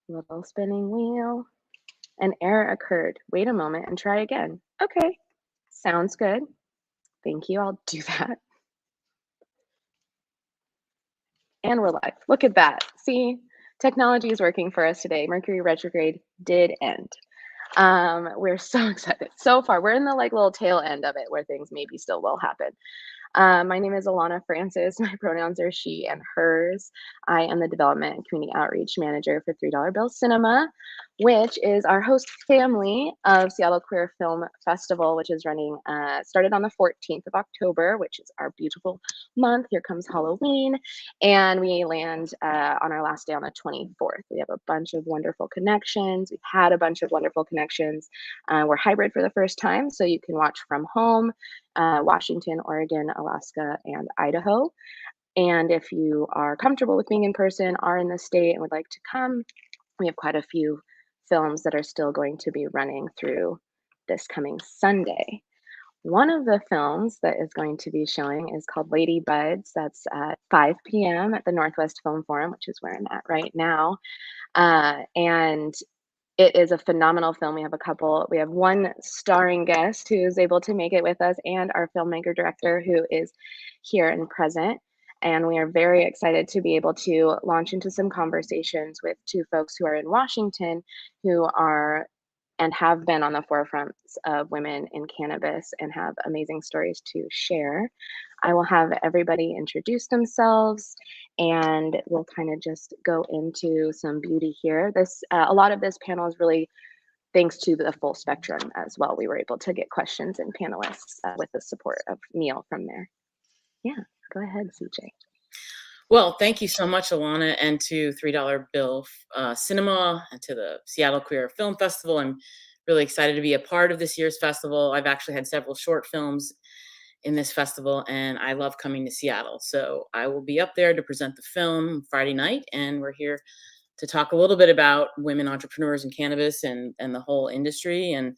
Little spinning wheel. An error occurred. Wait a moment and try again. Okay, sounds good. Thank you. I'll do that. And we're live. Look at that. See, technology is working for us today. Mercury retrograde did end. We're so excited. So far, we're in the like little tail end of it where things maybe still will happen. My name is Alanna Francis. My pronouns are she and hers. I am the Development and Community Outreach Manager for $3 Bill Cinema, which is our host family of Seattle Queer Film Festival, which is running, started on the 14th of October, which is our beautiful month. Here comes Halloween. And we land on our last day on the 24th. We have a bunch of wonderful connections. We've had a bunch of wonderful connections. We're hybrid for the first time, so you can watch from home. Washington, Oregon, Alaska, and Idaho. And if you are comfortable with being in person, are in the state, and would like to come, we have quite a few films that are still going to be running through this coming Sunday. One of the films that is going to be showing is called Lady Buds. That's at 5 p.m. at the Northwest Film Forum, which is where I'm at right now. And it is a phenomenal film. We have one starring guest who is able to make it with us, and our filmmaker director who is here and present. And we are very excited to be able to launch into some conversations with two folks who are in Washington who are and have been on the forefronts of women in cannabis and have amazing stories to share. I will have everybody introduce themselves and we'll kind of just go into some beauty here. A lot of this panel is really thanks to the full spectrum as well. We were able to get questions and panelists with the support of Neil from there. Yeah, go ahead, CJ. Well, thank you so much, Alanna, and to $3 Bill Cinema and to the Seattle Queer Film Festival. I'm really excited to be a part of this year's festival. I've actually had several short films in this festival, and I love coming to Seattle. So I will be up there to present the film Friday night, and we're here to talk a little bit about women entrepreneurs in cannabis and the whole industry. And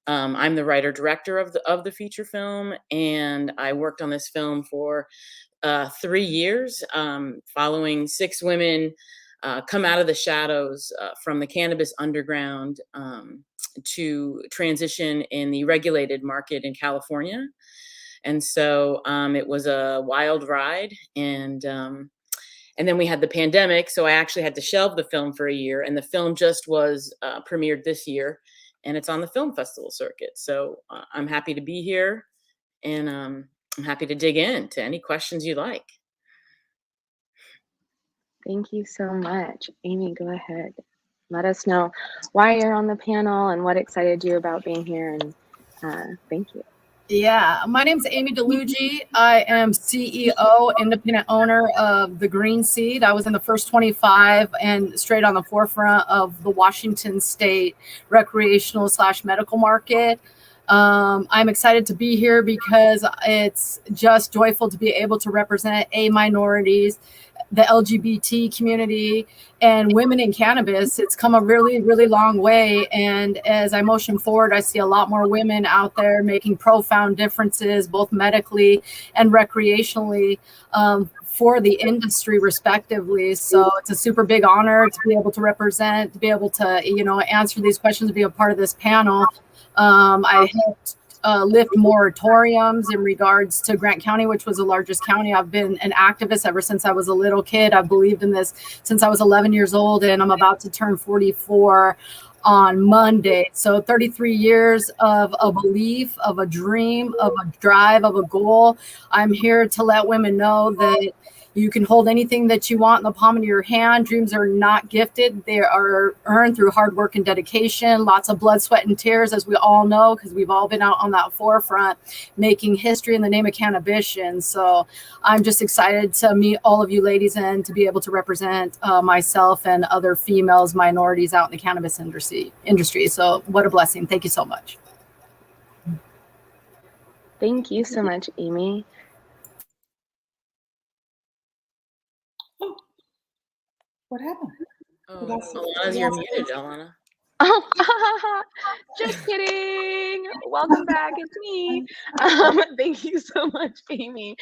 I'm the writer-director of the feature film, and I worked on this film for 3 years, following 6 women come out of the shadows from the cannabis underground to transition in the regulated market in California. And so it was a wild ride. And then we had the pandemic. So I actually had to shelve the film for a year. And the film just was premiered this year. And it's on the film festival circuit. So I'm happy to be here. And I'm happy to dig into any questions you like. Thank you so much. Amy, go ahead. Let us know why you're on the panel and what excited you about being here. And thank you. Yeah, my name is Amy Dalluge. I am CEO, independent owner of The Green Seed. I was in the first 25 and straight on the forefront of the Washington State recreational / medical market. I'm excited to be here because it's just joyful to be able to represent minorities, the LGBT community, and women in cannabis. It's come a really, really long way. And as I motion forward, I see a lot more women out there making profound differences, both medically and recreationally, for the industry respectively. So it's a super big honor to be able to represent, to be able to, answer these questions, to be a part of this panel. I helped lift moratoriums in regards to Grant County, which was the largest county. I've been an activist ever since I was a little kid. I've believed in this since I was 11 years old, and I'm about to turn 44 on Monday. So 33 years of a belief, of a dream, of a drive, of a goal. I'm here to let women know that you can hold anything that you want in the palm of your hand. Dreams are not gifted. They are earned through hard work and dedication, lots of blood, sweat, and tears, as we all know, because we've all been out on that forefront making history in the name of cannabis. So I'm just excited to meet all of you ladies and to be able to represent myself and other females, minorities out in the cannabis industry. So what a blessing. Thank you so much. Thank you so much, Amy. What happened? Alanna, you're muted, Alanna. Oh, just kidding. Welcome back. It's me. Thank you so much, Amy.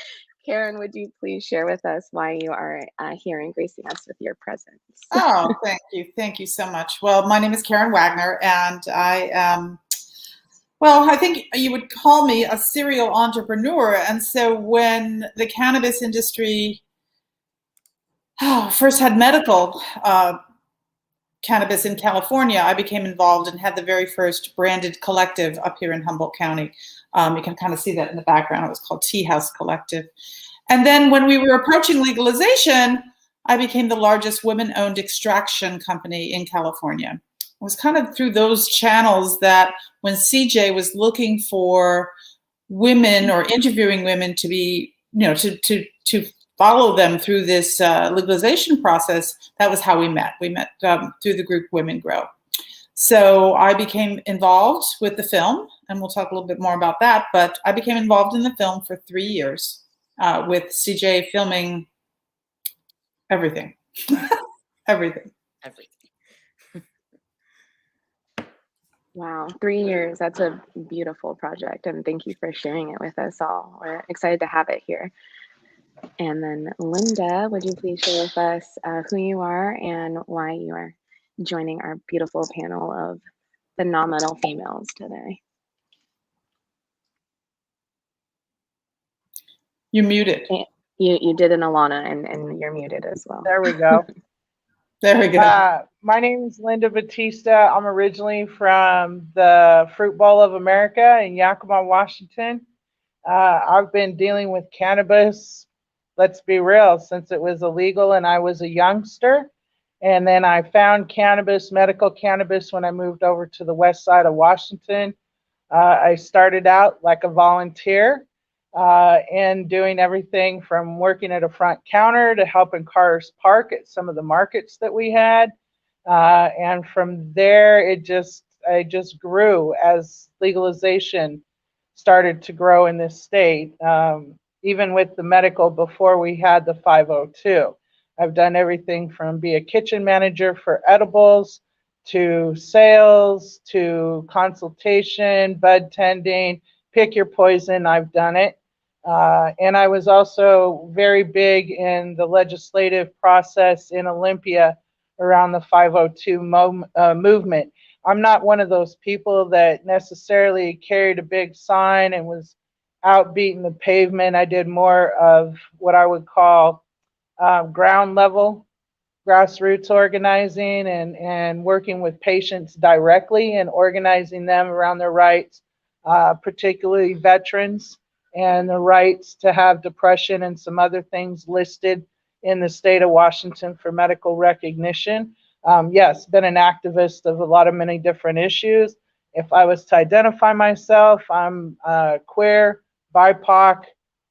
Karyn, would you please share with us why you are here and gracing us with your presence? Oh, thank you. Thank you so much. Well, my name is Karyn Wagner, and I am, well, I think you would call me a serial entrepreneur. And so when the cannabis industry first had medical cannabis in California, I became involved and had the very first branded collective up here in Humboldt County. You can kind of see that in the background. It was called Tea House Collective. And then when we were approaching legalization, I became the largest women-owned extraction company in California. It was kind of through those channels that when CJ was looking for women or interviewing women to be, to follow them through this legalization process, that was how we met. We met through the group Women Grow. So I became involved with the film, and we'll talk a little bit more about that, but I became involved in the film for 3 years with CJ filming everything. Everything. Wow, 3 years. That's a beautiful project. And thank you for sharing it with us all. We're excited to have it here. And then Linda, would you please share with us who you are and why you are joining our beautiful panel of phenomenal females today? You're muted. You did an Alanna, and you're muted as well. There we go. There we go. My name is Linda Bautista. I'm originally from the Fruit Bowl of America in Yakima, Washington. I've been dealing with cannabis, let's be real, since it was illegal and I was a youngster. And then I found cannabis, medical cannabis, when I moved over to the west side of Washington. I started out like a volunteer and doing everything from working at a front counter to helping cars park at some of the markets that we had. And from there, I just grew as legalization started to grow in this state. Even with the medical before we had the 502. I've done everything from be a kitchen manager for edibles to sales to consultation, bud tending, pick your poison. I've done it. And I was also very big in the legislative process in Olympia around the 502 movement. I'm not one of those people that necessarily carried a big sign and was out beating the pavement. I did more of what I would call ground level, grassroots organizing and working with patients directly and organizing them around their rights, particularly veterans, and the rights to have depression and some other things listed in the state of Washington for medical recognition. Yes, been an activist of a lot of many different issues. If I was to identify myself, I'm queer, BIPOC,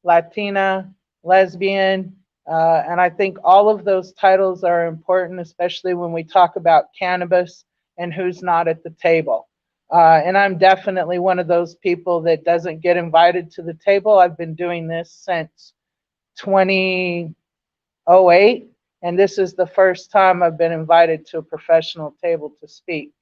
Latina, lesbian, and I think all of those titles are important, especially when we talk about cannabis and who's not at the table. And I'm definitely one of those people that doesn't get invited to the table. I've been doing this since 2008, and this is the first time I've been invited to a professional table to speak.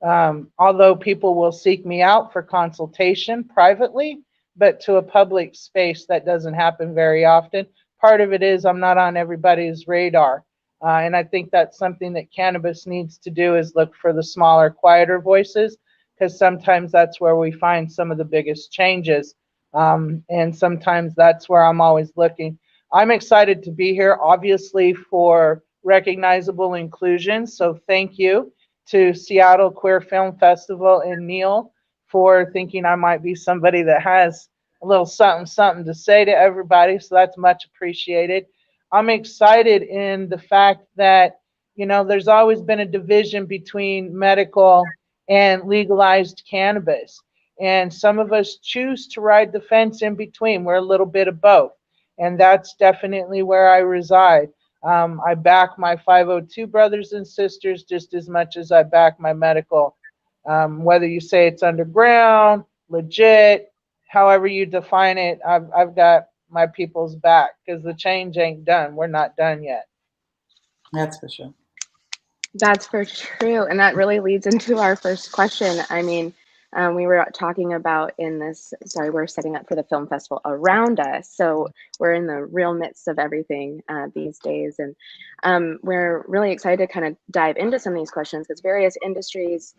Although people will seek me out for consultation privately, but to a public space, that doesn't happen very often. Part of it is I'm not on everybody's radar. And I think that's something that cannabis needs to do, is look for the smaller, quieter voices, because sometimes that's where we find some of the biggest changes. And sometimes that's where I'm always looking. I'm excited to be here, obviously, for recognizable inclusion. So thank you to Seattle Queer Film Festival and Neil for thinking I might be somebody that has a little something to say to everybody. So that's much appreciated. I'm excited in the fact that, there's always been a division between medical and legalized cannabis. And some of us choose to ride the fence in between. We're a little bit of both. And that's definitely where I reside. I back my 502 brothers and sisters just as much as I back my medical. Whether you say it's underground, legit, however you define it, I've got my people's back, because the change ain't done. We're not done yet. That's for sure. That's for true. And that really leads into our first question. I mean, We were talking about we're setting up for the film festival around us. So we're in the real midst of everything these days. And we're really excited to kind of dive into some of these questions because various industries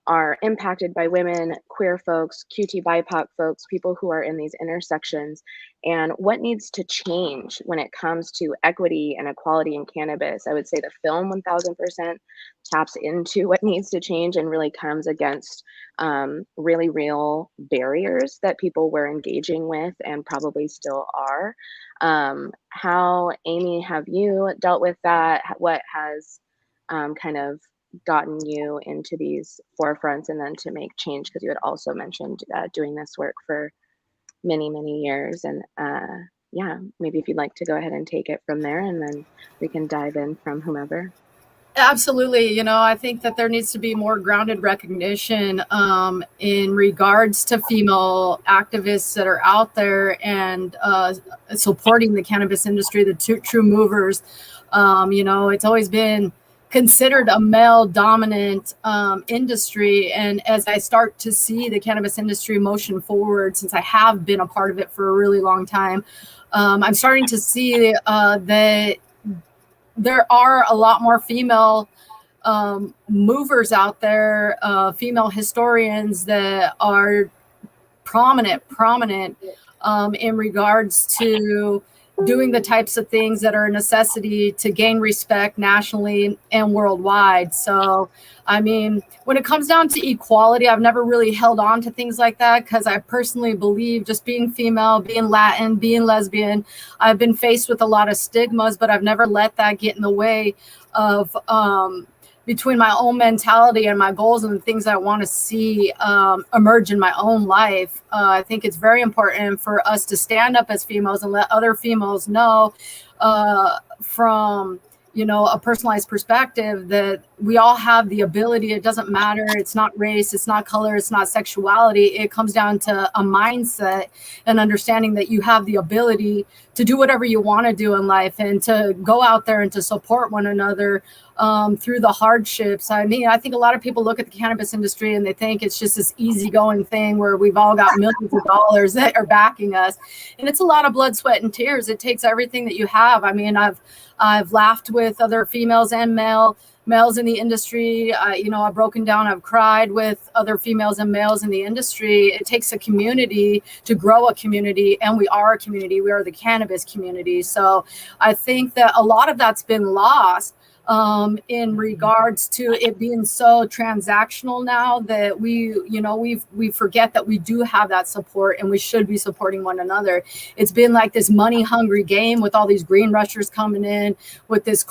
are impacted by women, queer folks, QT BIPOC folks, people who are in these intersections, and what needs to change when it comes to equity and equality in cannabis. I would say the film 1000% taps into what needs to change and really comes against really real barriers that people were engaging with and probably still are. How, Amy, have you dealt with that? What has kind of gotten you into these forefronts and then to make change? Because you had also mentioned doing this work for many, many years. And yeah, maybe if you'd like to go ahead and take it from there, and then we can dive in from whomever. Absolutely. I think that there needs to be more grounded recognition in regards to female activists that are out there and supporting the cannabis industry, the true movers. It's always been considered a male dominant industry. And as I start to see the cannabis industry motion forward, since I have been a part of it for a really long time, I'm starting to see that there are a lot more female movers out there, female historians that are prominent in regards to doing the types of things that are a necessity to gain respect nationally and worldwide. So, I mean, when it comes down to equality, I've never really held on to things like that because I personally believe just being female, being Latin, being lesbian, I've been faced with a lot of stigmas, but I've never let that get in the way of between my own mentality and my goals and the things I want to see emerge in my own life. I think it's very important for us to stand up as females and let other females know from a personalized perspective that we all have the ability. It doesn't matter. It's not race. It's not color. It's not sexuality. It comes down to a mindset and understanding that you have the ability to do whatever you want to do in life and to go out there and to support one another through the hardships. I mean, I think a lot of people look at the cannabis industry and they think it's just this easygoing thing where we've all got millions of dollars that are backing us. And it's a lot of blood, sweat, and tears. It takes everything that you have. I mean, I've laughed with other females and males in the industry. I've broken down, I've cried with other females and males in the industry. It takes a community to grow a community, and we are a community. We are the cannabis community. So I think that a lot of that's been lost in regards to it being so transactional now that we forget that we do have that support and we should be supporting one another. It's been like this money hungry game with all these green rushers coming in, with this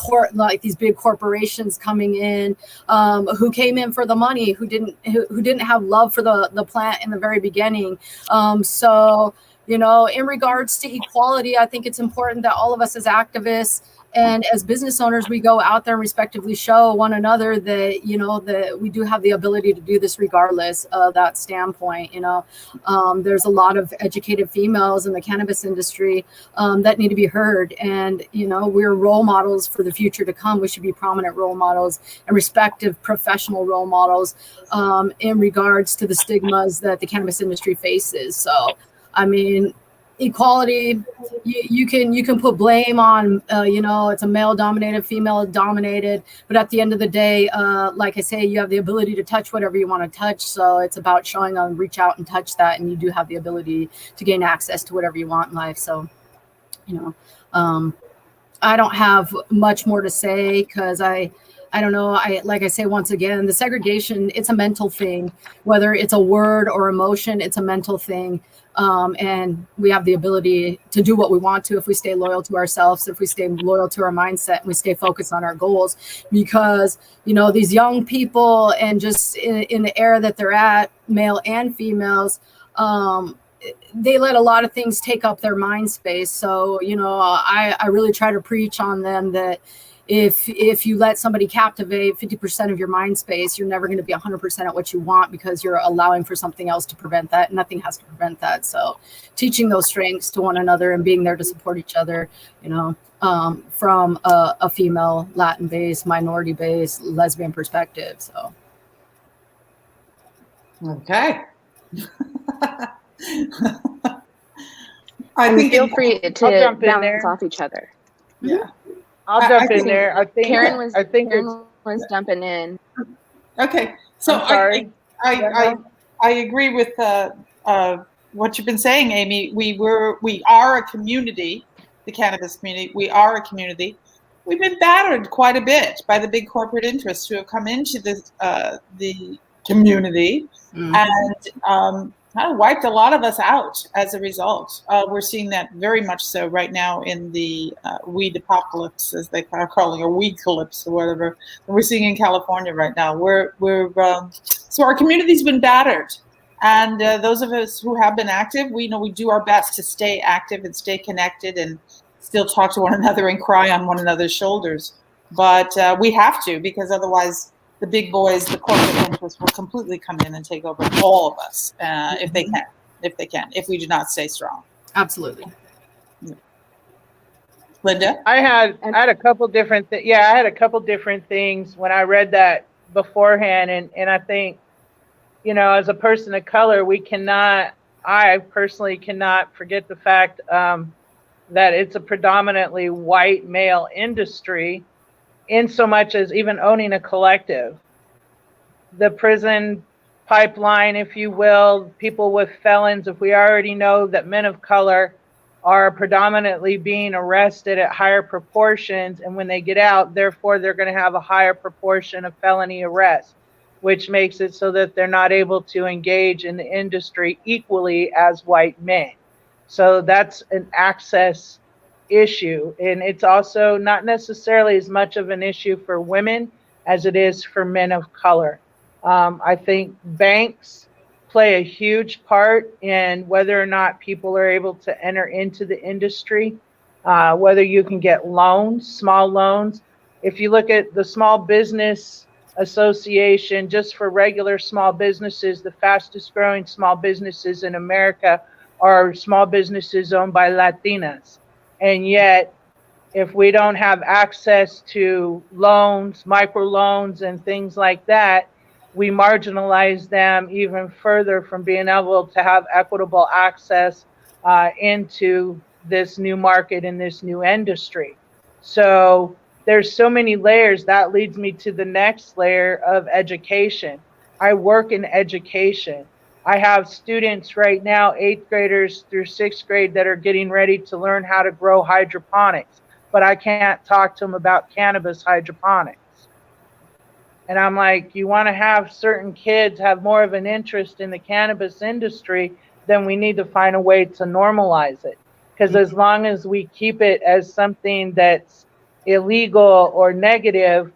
these big corporations coming in, who came in for the money, who didn't have love for the plant in the very beginning. So in regards to equality, I think it's important that all of us as activists and as business owners, we go out there and respectively show one another that, that we do have the ability to do this regardless of that standpoint. There's a lot of educated females in the cannabis industry that need to be heard. And, we're role models for the future to come. We should be prominent role models and respective professional role models in regards to the stigmas that the cannabis industry faces. So, I mean, equality, you can put blame on it's a male dominated, female dominated, but at the end of the day, like I say, you have the ability to touch whatever you want to touch. So it's about showing on, reach out and touch that, and you do have the ability to gain access to whatever you want in life. So I don't have much more to say because I don't know. Like I say, once again, the segregation, it's a mental thing, whether it's a word or emotion, it's a mental thing. And we have the ability to do what we want to if we stay loyal to ourselves, if we stay loyal to our mindset, and we stay focused on our goals. Because, these young people and just in the era that they're at, male and females, they let a lot of things take up their mind space. So, I really try to preach on them that if you let somebody captivate 50% of your mind space, you're never going to be 100% at what you want because you're allowing for something else to prevent that. Nothing has to prevent that. So teaching those strengths to one another and being there to support each other, from a female, Latin-based, minority-based, lesbian perspective. So. Okay. I think feel free to jump in bounce there. off each other. Yeah. I'll jump in there. I think Karyn was jumping in. Okay, so I'm sorry. I agree with what you've been saying, Amy. We are a community, the cannabis community. We are a community. We've been battered quite a bit by the big corporate interests who have come into the community and kind of wiped a lot of us out as a result. We're seeing that very much so right now in the weed apocalypse, as they are calling it, or weed calypse or whatever. We're seeing in California right now. So our community's been battered. And those of us who have been active, we do our best to stay active and stay connected and still talk to one another and cry on one another's shoulders. But we have to, because otherwise the big boys, the corporate interests will completely come in and take over all of us if they can, if we do not stay strong. Absolutely. Linda? I had a couple different I had a couple different things when I read that beforehand, and I think, as a person of color, I personally cannot forget the fact that it's a predominantly white male industry, in so much as even owning a collective. The prison pipeline, if you will, people with felons, if we already know that men of color are predominantly being arrested at higher proportions, and when they get out, therefore they're going to have a higher proportion of felony arrests, which makes it so that they're not able to engage in the industry equally as white men. So that's an access issue. And it's also not necessarily as much of an issue for women as it is for men of color. I think banks play a huge part in whether or not people are able to enter into the industry, whether you can get loans, small loans. If you look at the Small Business Association, just for regular small businesses, the fastest growing small businesses in America are small businesses owned by Latinas. And yet, if we don't have access to loans, microloans, and things like that, we marginalize them even further from being able to have equitable access into this new market and this new industry. So there's so many layers. That leads me to the next layer of education. I work in education. I have students right now, 8th graders through 6th grade, that are getting ready to learn how to grow hydroponics, but I can't talk to them about cannabis hydroponics. And I'm like, you want to have certain kids have more of an interest in the cannabis industry, then we need to find a way to normalize it. Because as long as we keep it as something that's illegal or negative,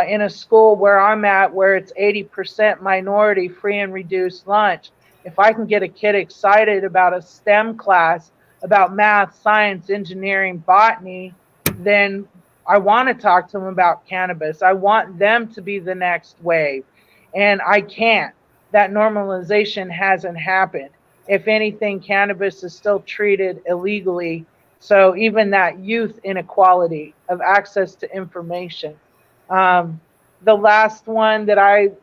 in a school where I'm at, where it's 80% minority, free and reduced lunch, if I can get a kid excited about a STEM class, about math, science, engineering, botany, then I want to talk to them about cannabis. I want them to be the next wave. And I can't. That normalization hasn't happened. If anything, cannabis is still treated illegally. So even that youth inequality of access to information. The last one that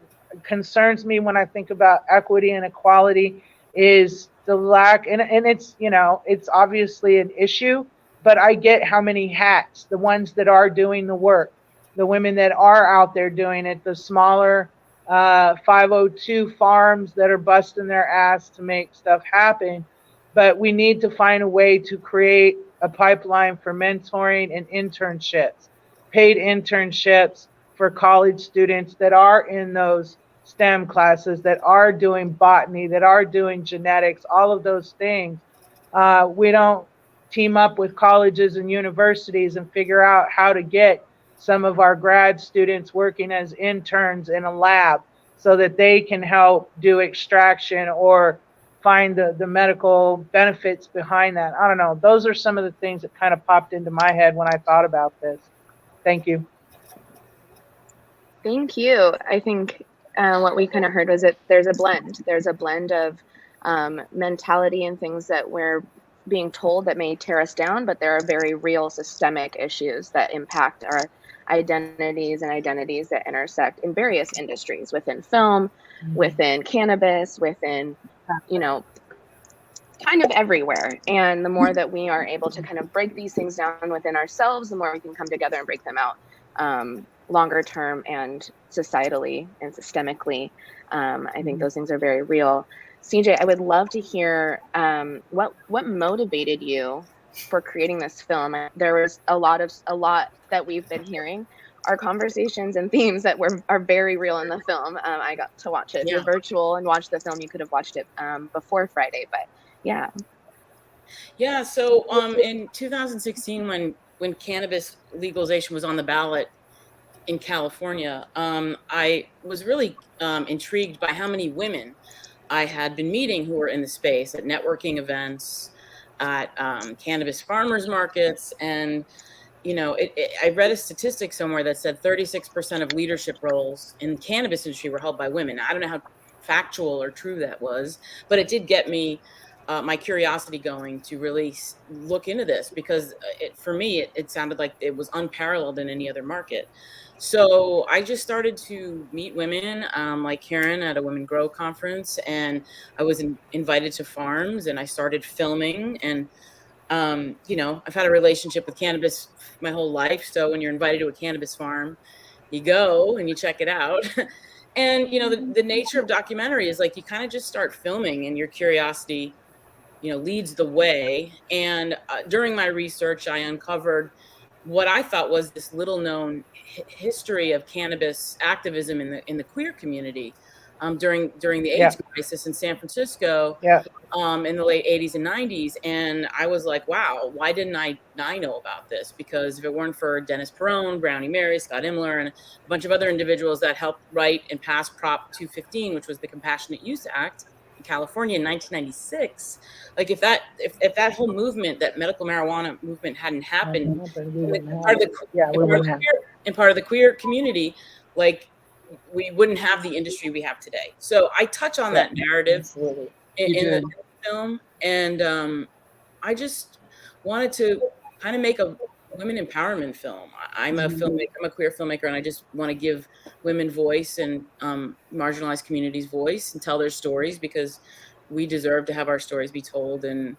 concerns me when I think about equity and equality is the lack, and it's, it's obviously an issue, but I get how many hats, the ones that are doing the work, the women that are out there doing it, the smaller 502 farms that are busting their ass to make stuff happen. But we need to find a way to create a pipeline for mentoring and internships, paid internships for college students that are in those STEM classes, that are doing botany, that are doing genetics, all of those things. We don't team up with colleges and universities and figure out how to get some of our grad students working as interns in a lab so that they can help do extraction or find the medical benefits behind that. I don't know. Those are some of the things that kind of popped into my head when I thought about this. Thank you. Thank you. I think what we kind of heard was that there's a blend. There's a blend of mentality and things that we're being told that may tear us down, but there are very real systemic issues that impact our identities and identities that intersect in various industries, within film, within cannabis, within you know, kind of everywhere. And the more that we are able to kind of break these things down within ourselves, the more we can come together and break them out longer term and societally and systemically. I think those things are very real. CJ, I would love to hear what motivated you for creating this film. There was a lot that we've been hearing. Our conversations and themes that are very real in the film. I got to watch it. If you're virtual and watch the film, you could have watched it before Friday, but yeah. Yeah. So in 2016, when cannabis legalization was on the ballot in California, I was really intrigued by how many women I had been meeting who were in the space at networking events, at cannabis farmers markets. And, you know, I read a statistic somewhere that said 36% of leadership roles in the cannabis industry were held by women. I don't know how factual or true that was, but it did get me my curiosity going to really look into this, because for me, it sounded like it was unparalleled in any other market. So I just started to meet women like Karyn at a Women Grow conference, and I was invited to farms, and I started filming. And, you know, I've had a relationship with cannabis my whole life. So when you're invited to a cannabis farm, you go and you check it out. And, you know, the nature of documentary is like you kind of just start filming, and your curiosity, you know, leads the way. And during my research, I uncovered what I thought was this little known history of cannabis activism in the queer community during the AIDS crisis in San Francisco in the late 80s and 90s. And I was like, wow, why didn't I know about this? Because if it weren't for Dennis Perone, Brownie Mary, Scott Imler, and a bunch of other individuals that helped write and pass Prop 215, which was the Compassionate Use Act in California in 1996, like if that whole movement, that medical marijuana movement, hadn't happened, part of the queer community, like we wouldn't have the industry we have today. So I touch on that narrative in the film, and I just wanted to kind of make a women empowerment film. I'm a filmmaker, I'm a queer filmmaker, and I just want to give women voice and marginalized communities voice and tell their stories, because we deserve to have our stories be told. And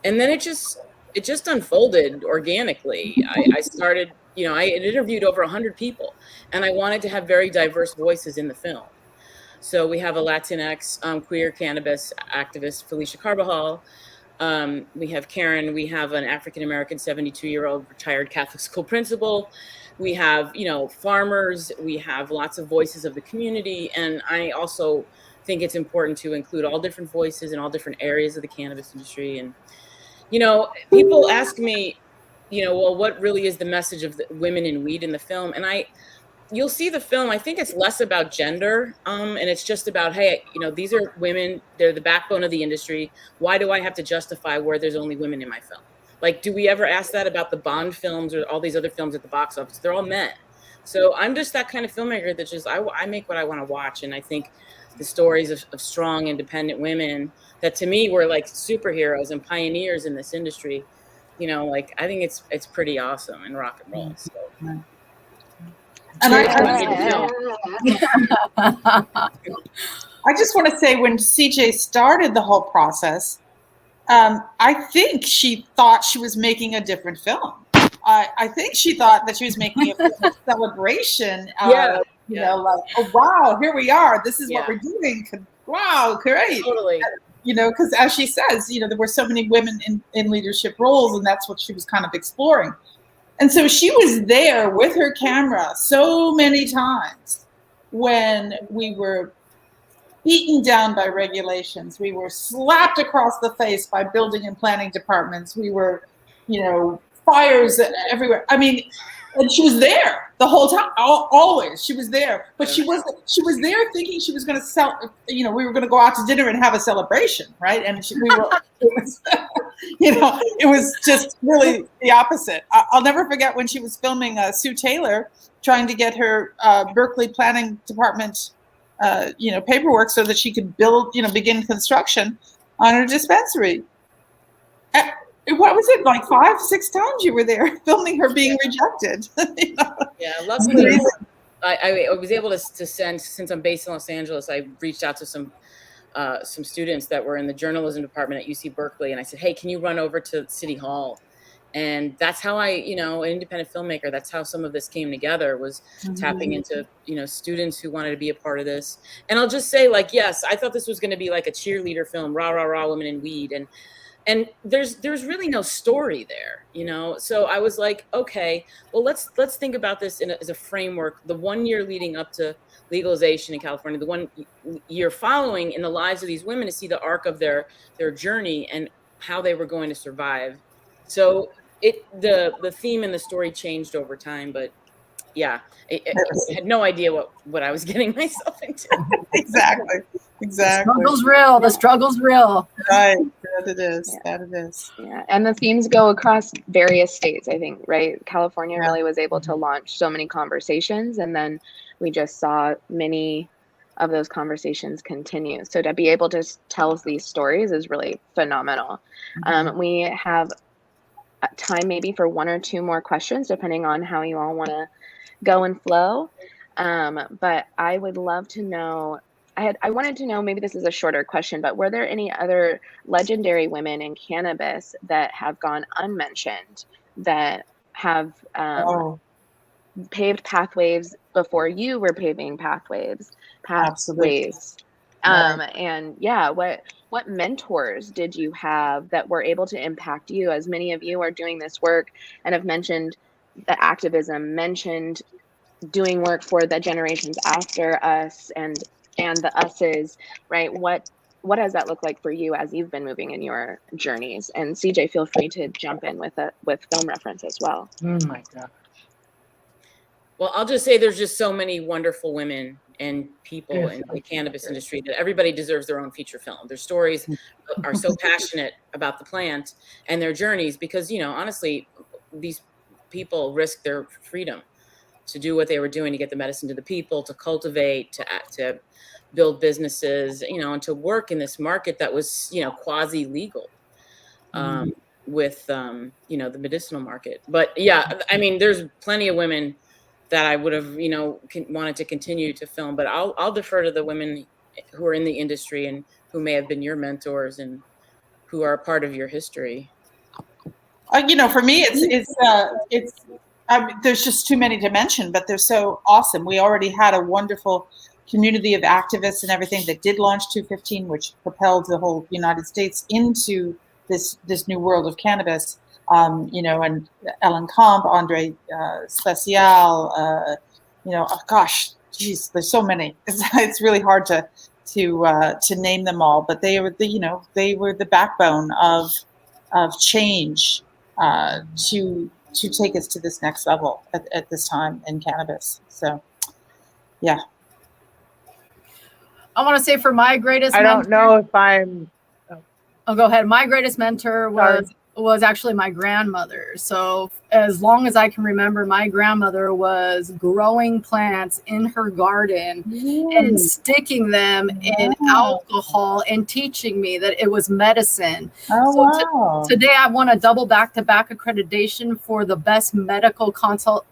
then it just unfolded organically. I started, you know, I interviewed over 100 people, and I wanted to have very diverse voices in the film. So we have a Latinx queer cannabis activist, Felicia Carbajal. We have Karyn. We have an African-American 72-year-old retired Catholic school principal. We have, you know, farmers. We have lots of voices of the community. And I also think it's important to include all different voices in all different areas of the cannabis industry. And, you know, people ask me, you know, well, what really is the message of the women in weed in the film? And you'll see the film, I think it's less about gender, and it's just about, hey, you know, these are women, they're the backbone of the industry. Why do I have to justify where there's only women in my film? Like, do we ever ask that about the Bond films or all these other films at the box office? They're all men. So I'm just that kind of filmmaker that just, I make what I want to watch. And I think the stories of strong, independent women that to me were like superheroes and pioneers in this industry, you know, like, I think it's pretty awesome in rock and roll. So. And I just want to say, when CJ started the whole process, I think she thought she was making a different film. I think she thought that she was making a celebration. You know, like, oh, wow, here we are. This is what we're doing. Wow, great. Totally. You know, because as she says, you know, there were so many women in leadership roles, and that's what she was kind of exploring. And so she was there with her camera so many times when we were beaten down by regulations. We were slapped across the face by building and planning departments. We were, you know, fires everywhere. I mean, and she was there the whole time, always. She was there, but she was there thinking she was going to you know, we were going to go out to dinner and have a celebration, right? And you know, it was just really the opposite. I'll never forget when she was filming Sue Taylor trying to get her Berkeley planning department, you know, paperwork so that she could begin construction on her dispensary. What was it, like 5-6 times you were there filming her being rejected? You know? Yeah, luckily I was able to send, since I'm based in Los Angeles, I reached out to some some students that were in the journalism department at UC Berkeley. And I said, hey, can you run over to City Hall? And that's how I, an independent filmmaker, that's how some of this came together, was tapping into, students who wanted to be a part of this. And I'll just say, like, yes, I thought this was going to be like a cheerleader film, rah, rah, rah, women in weed. And there's really no story there, So I was like, okay, well, let's think about this as a framework. The 1 year leading up to legalization in California, the 1 year following in the lives of these women, to see the arc of their journey and how they were going to survive. So the theme and the story changed over time, but yeah, I had no idea what I was getting myself into. Exactly. The struggle's real. The struggle's real. Right. That it is. That it is. Yeah. And the themes go across various states, I think, right? California really was able to launch so many conversations, and then we just saw many of those conversations continue. So to be able to tell these stories is really phenomenal. We have time maybe for 1 or 2 more questions, depending on how you all want to go and flow. But I would love to know, I wanted to know, maybe this is a shorter question, but were there any other legendary women in cannabis that have gone unmentioned, that have paved pathways before you were paving pathways? Absolutely. And yeah, what mentors did you have that were able to impact you, as many of you are doing this work and have mentioned the activism, mentioned doing work for the generations after us and the us's, right? What does that look like for you as you've been moving in your journeys? And CJ, feel free to jump in with film reference as well. Oh my God. Well, I'll just say there's just so many wonderful women and people in the cannabis industry that everybody deserves their own feature film. Their stories are so passionate about the plant and their journeys, because, honestly, these people risked their freedom to do what they were doing, to get the medicine to the people, to cultivate, to build businesses, and to work in this market that was, quasi legal, with, the medicinal market. But yeah, I mean, there's plenty of women that I would have, wanted to continue to film, but I'll defer to the women who are in the industry and who may have been your mentors and who are a part of your history. For me, there's just too many to mention, but they're so awesome. We already had a wonderful community of activists and everything that did launch 215, which propelled the whole United States into this new world of cannabis. And Ellen Comp, Andre Special, there's so many. It's really hard to name them all, but they were the backbone of change to take us to this next level at this time in cannabis. So, yeah. I want to say for my greatest I mentor, don't know if I'm. Oh, go ahead. My greatest mentor was actually my grandmother. So as long as I can remember, my grandmother was growing plants in her garden and sticking them in alcohol and teaching me that it was medicine. Today I won a double back-to-back accreditation for the best medical consultant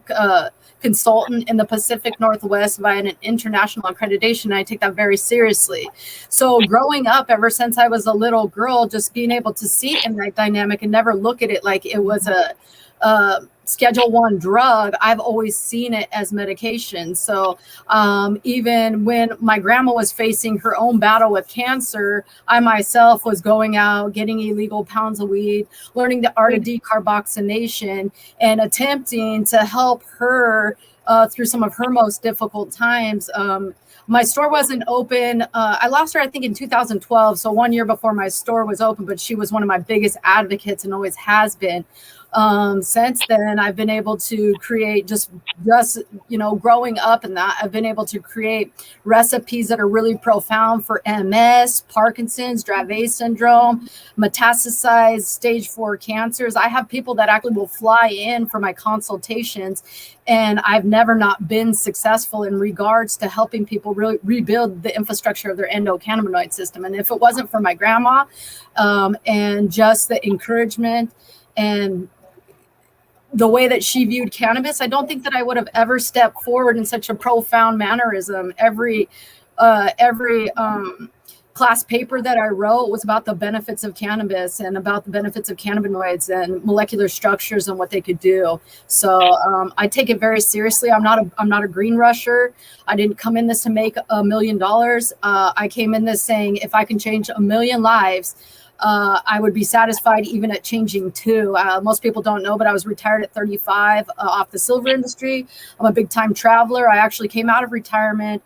in the Pacific Northwest via an international accreditation. And I take that very seriously. So growing up, ever since I was a little girl, just being able to see it in that dynamic and never look at it like it was a Schedule I drug, I've always seen it as medication. So even when my grandma was facing her own battle with cancer, I myself was going out, getting illegal pounds of weed, learning the art of decarboxylation, and attempting to help her through some of her most difficult times. My store wasn't open. I lost her, I think, in 2012. So 1 year before my store was open, but she was one of my biggest advocates and always has been. Since then, I've been able to create just growing up in that, I've been able to create recipes that are really profound for MS, Parkinson's, Dravet syndrome, metastasized stage 4 cancers. I have people that actually will fly in for my consultations, and I've never not been successful in regards to helping people really rebuild the infrastructure of their endocannabinoid system. And if it wasn't for my grandma and just the encouragement and the way that she viewed cannabis, I don't think that I would have ever stepped forward in such a profound mannerism. Every class paper that I wrote was about the benefits of cannabis and about the benefits of cannabinoids and molecular structures and what they could do. So I take it very seriously. I'm not a green rusher. I didn't come in this to make $1 million. I came in this saying, if I can change 1 million lives, I would be satisfied even at changing 2. Most people don't know, but I was retired at 35 off the silver industry. I'm a big time traveler. I actually came out of retirement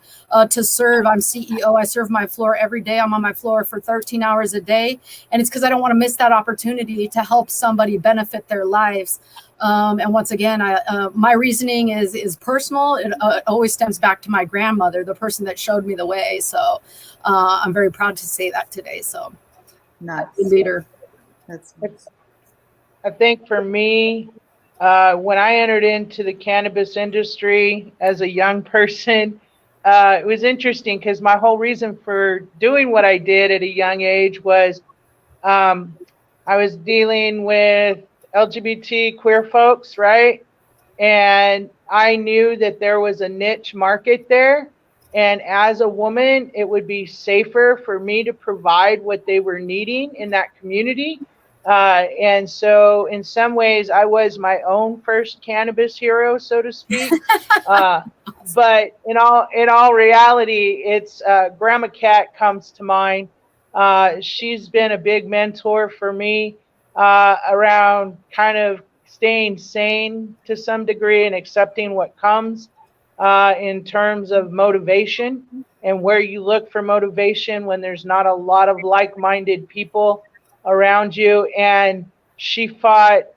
to serve. I'm CEO. I serve my floor every day. I'm on my floor for 13 hours a day. And it's because I don't want to miss that opportunity to help somebody benefit their lives. And once again, my reasoning is personal. It always stems back to my grandmother, the person that showed me the way. So I'm very proud to say that today. So. Nice. Leader. I think for me, when I entered into the cannabis industry as a young person, it was interesting because my whole reason for doing what I did at a young age was I was dealing with LGBT queer folks, right? And I knew that there was a niche market there. And as a woman, it would be safer for me to provide what they were needing in that community. And so in some ways, I was my own first cannabis hero, so to speak. But in all reality, it's Grandma Cat comes to mind. She's been a big mentor for me around kind of staying sane to some degree and accepting what comes. In terms of motivation and where you look for motivation when there's not a lot of like-minded people around you. And she fought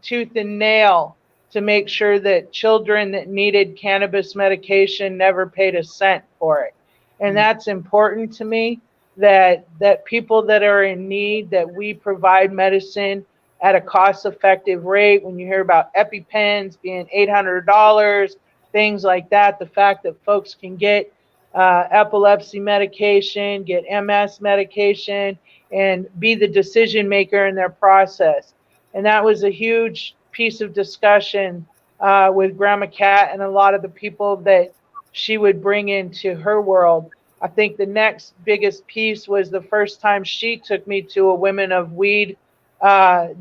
tooth and nail to make sure that children that needed cannabis medication never paid a cent for it. And that's important to me, that people that are in need, that we provide medicine at a cost-effective rate. When you hear about EpiPens being $800, things like that, the fact that folks can get epilepsy medication, get MS medication, and be the decision maker in their process. And that was a huge piece of discussion with Grandma Cat and a lot of the people that she would bring into her world. I think the next biggest piece was the first time she took me to a Women of Weed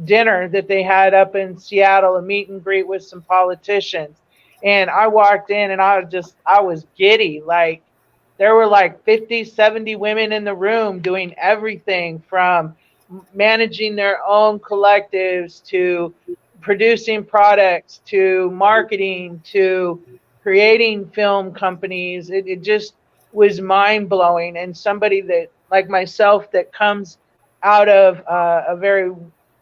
dinner that they had up in Seattle, a meet and greet with some politicians. And I walked in and I was giddy. Like there were like 50, 70 women in the room doing everything from managing their own collectives to producing products to marketing to creating film companies. It just was mind blowing. And somebody that like myself that comes out of a very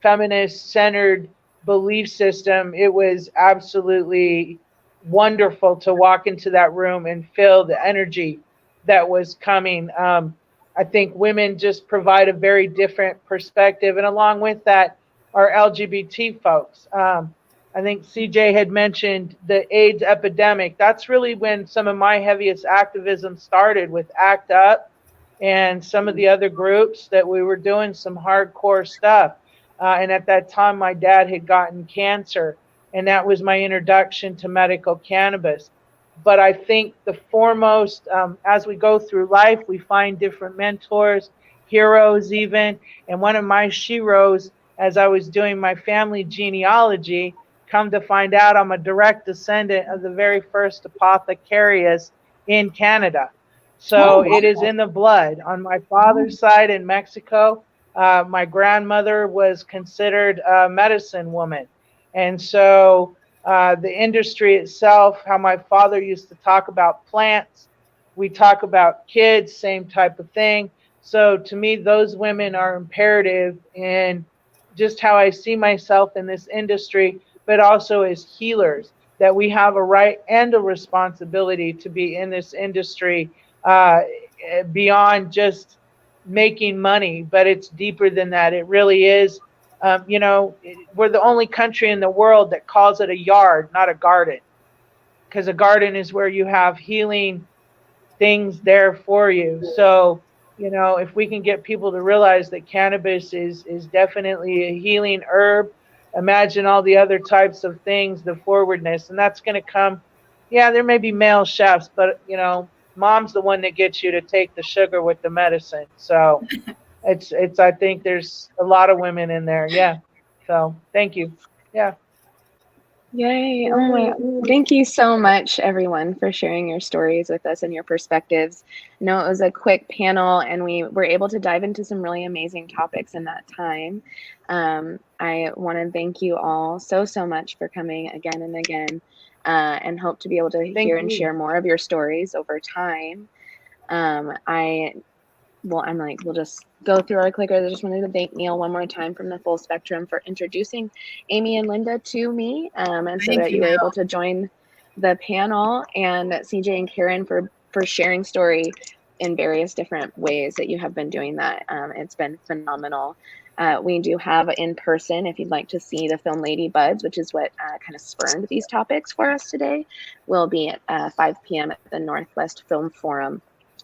feminist centered belief system, it was absolutely wonderful to walk into that room and feel the energy that was coming. I think women just provide a very different perspective. And along with that, are LGBT folks. I think CJ had mentioned the AIDS epidemic. That's really when some of my heaviest activism started with ACT UP and some of the other groups that we were doing some hardcore stuff. And at that time, my dad had gotten cancer. And that was my introduction to medical cannabis. But I think the foremost, as we go through life, we find different mentors, heroes even. And one of my sheroes, as I was doing my family genealogy, come to find out I'm a direct descendant of the very first apothecarius in Canada. So it is in the blood. On my father's side in Mexico, my grandmother was considered a medicine woman. And so the industry itself, how my father used to talk about plants, we talk about kids, same type of thing. So to me, those women are imperative in just how I see myself in this industry, but also as healers, that we have a right and a responsibility to be in this industry beyond just making money, but it's deeper than that. It really is. We're the only country in the world that calls it a yard, not a garden, because a garden is where you have healing things there for you. So, if we can get people to realize that cannabis is definitely a healing herb, imagine all the other types of things, the forwardness, and that's going to come. Yeah, there may be male chefs, but mom's the one that gets you to take the sugar with the medicine. So it's I think there's a lot of women in there. Yeah. So thank you. Yeah. Yay. Oh my, thank you so much, everyone, for sharing your stories with us and your perspectives. I know it was a quick panel, and we were able to dive into some really amazing topics in that time. I want to thank you all so much for coming again and again, and hope to be able to hear and share more of your stories over time. We'll just go through our clickers. I just wanted to thank Neil one more time from the Full Spectrum for introducing Amy and Linda to me, and so that you were able to join the panel, and CJ and Karyn for sharing story in various different ways that you have been doing that. It's been phenomenal. We do have in person, if you'd like to see the film Lady Buds, which is what kind of spurned these topics for us today, will be at 5 p.m. at the Northwest Film Forum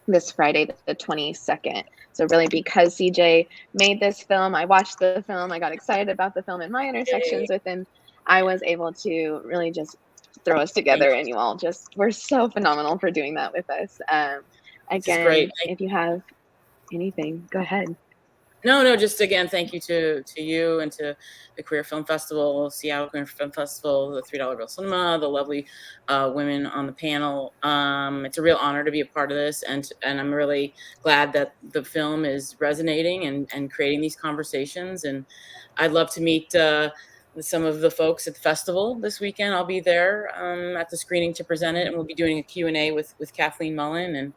this Friday, the 22nd. So really, because CJ made this film, I watched the film, I got excited about the film and my intersections with him, I was able to really just throw us together, and you all just were so phenomenal for doing that with us. Again, if you have anything, go ahead. No, just again, thank you to you and to the Queer Film Festival, Seattle Queer Film Festival, the $3 Bill Cinema, the lovely women on the panel. It's a real honor to be a part of this, and I'm really glad that the film is resonating and creating these conversations. And I'd love to meet with some of the folks at the festival this weekend. I'll be there at the screening to present it, and we'll be doing a Q&A with Kathleen Mullen and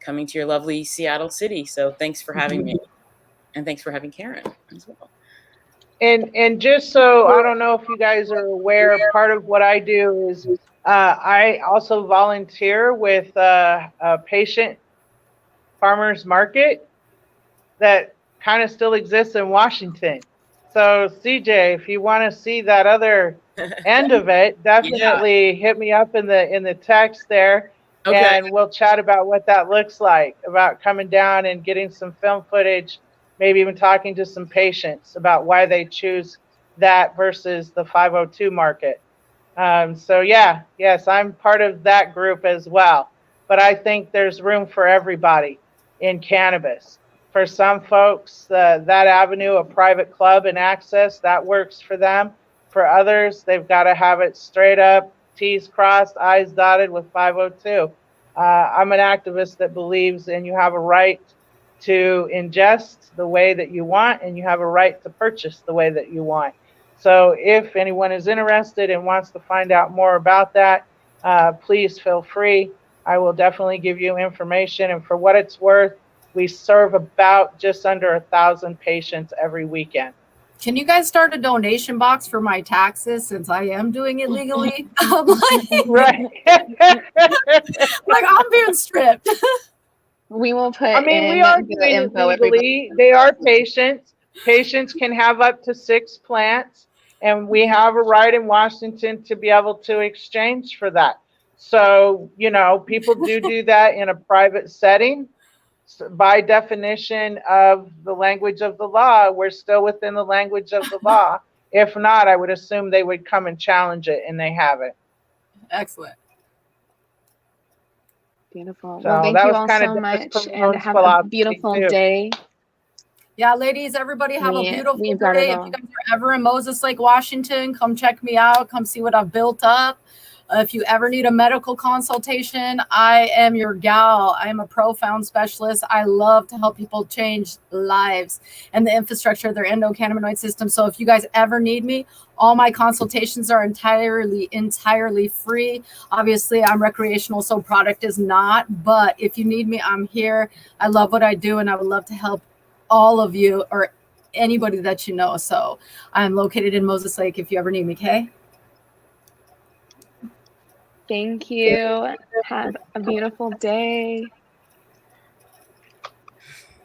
coming to your lovely Seattle city. So thanks for having me. And thanks for having Karyn as well. And just so, I don't know if you guys are aware, part of what I do is I also volunteer with a patient farmers market that kind of still exists in Washington. So CJ, if you want to see that other end of it, definitely hit me up in the text there. Okay. And we'll chat about what that looks like, about coming down and getting some film footage, maybe even talking to some patients about why they choose that versus the 502 market. So yes, I'm part of that group as well. But I think there's room for everybody in cannabis. For some folks, that avenue of private club and access, that works for them. For others, they've got to have it straight up, T's crossed, I's dotted with 502. I'm an activist that believes in you have a right to ingest the way that you want, and you have a right to purchase the way that you want. So if anyone is interested and wants to find out more about that, please feel free. I will definitely give you information. And for what it's worth, we serve about just under 1,000 patients every weekend. Can you guys start a donation box for my taxes, since I am doing it legally? Right. Like, I'm being stripped. We will put we are doing it legally. They are patients. Patients can have up to 6 plants, and we have a right in Washington to be able to exchange for that. So, people do that in a private setting. So by definition of the language of the law, we're still within the language of the law. If not, I would assume they would come and challenge it, and they haven't. Excellent. Beautiful. So well, thank you all so much, and have a beautiful day. Yeah, ladies, everybody have a beautiful day. If you guys are ever in Moses Lake, Washington, come check me out. Come see what I've built up. If you ever need a medical consultation, I am your gal. I am a profound specialist. I love to help people change lives and the infrastructure of their endocannabinoid system. So if you guys ever need me, all my consultations are entirely free. Obviously, I'm recreational, so product is not. But if you need me, I'm here. I love what I do, and I would love to help all of you or anybody that you know. So I'm located in Moses Lake if you ever need me, okay? Thank you. Have a beautiful day.